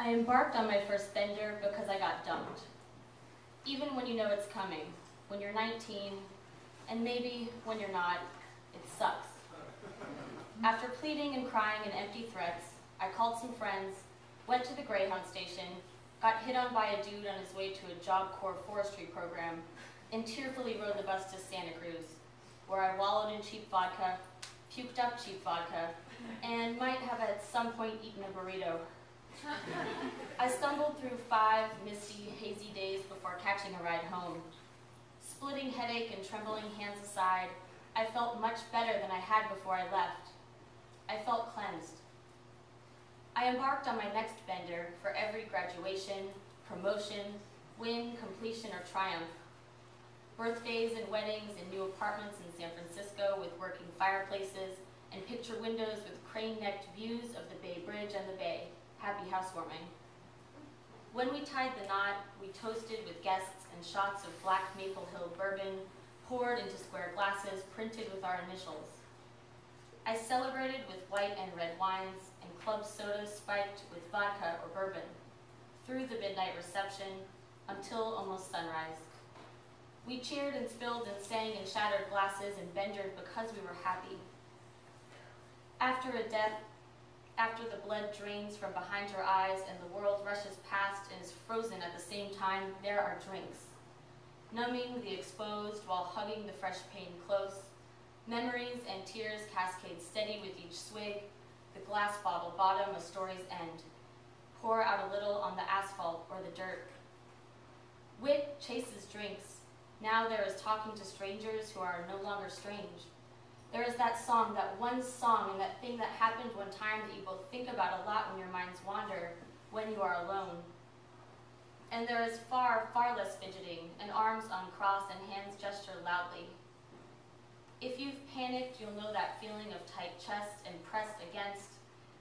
I embarked on my first bender because I got dumped. Even when you know it's coming, when you're 19, and maybe when you're not, it sucks. After pleading and crying and empty threats, I called some friends, went to the Greyhound station, got hit on by a dude on his way to a Job Corps forestry program, and tearfully rode the bus to Santa Cruz, where I wallowed in cheap vodka, puked up cheap vodka, and might have at some point eaten a burrito. I stumbled through 5 misty, hazy days before catching a ride home. Splitting headache and trembling hands aside, I felt much better than I had before I left. I felt cleansed. I embarked on my next bender for every graduation, promotion, win, completion, or triumph. Birthdays and weddings in new apartments in San Francisco with working fireplaces and picture windows with crane-necked views of the Bay Bridge and the Bay. Happy housewarming. When we tied the knot, we toasted with guests and shots of Black Maple Hill bourbon poured into square glasses printed with our initials. I celebrated with white and red wines and club sodas spiked with vodka or bourbon through the midnight reception until almost sunrise. We cheered and spilled and sang in shattered glasses and bendered because we were happy. After a death, after the blood drains from behind your eyes and the world rushes past and is frozen at the same time, there are drinks. Numbing the exposed while hugging the fresh pain close. Memories and tears cascade steady with each swig. The glass bottle bottom a story's end. Pour out a little on the asphalt or the dirt. Wit chases drinks. Now there is talking to strangers who are no longer strange. There is that song, that one song, and that thing that happened one time that you both think about a lot when your minds wander, when you are alone. And there is far, far less fidgeting, and arms uncrossed and hands gesture loudly. If you've panicked, you'll know that feeling of tight chest and pressed against,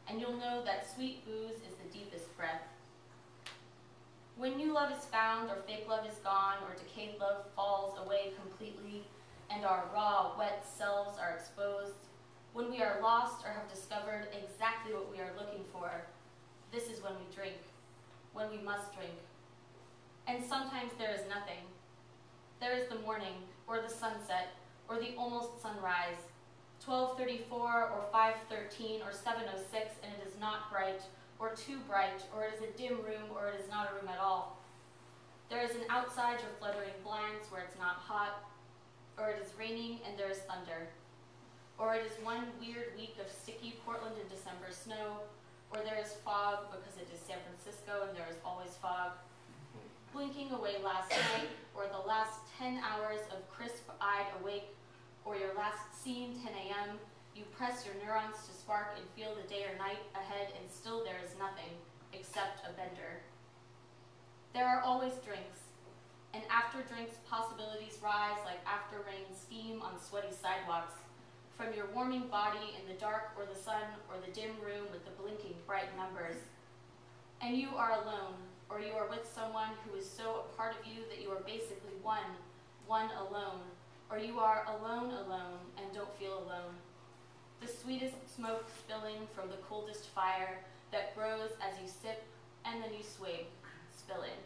and you'll know that sweet booze is the deepest breath. When new love is found, or fake love is gone, or decayed love falls away completely, and our raw, wet selves are exposed, when we are lost or have discovered exactly what we are looking for, this is when we drink, when we must drink. And sometimes there is nothing. There is the morning, or the sunset, or the almost sunrise, 12:34 or 5:13 or 7:06, and it is not bright, or too bright, or it is a dim room, or it is not a room at all. There is an outside or fluttering blinds where it's not hot, or it is raining and there is thunder, or it is one weird week of sticky Portland in December snow, or there is fog because it is San Francisco and there is always fog, blinking away last night, or the last 10 hours of crisp-eyed awake, or your last scene 10 a.m., you press your neurons to spark and feel the day or night ahead, and still there is nothing except a bender. There are always drinks. And after drinks, possibilities rise like after rain steam on sweaty sidewalks, from your warming body in the dark or the sun or the dim room with the blinking bright numbers. And you are alone, or you are with someone who is so a part of you that you are basically one alone, or you are alone and don't feel alone. The sweetest smoke spilling from the coldest fire that grows as you sip and then you swig, spilling.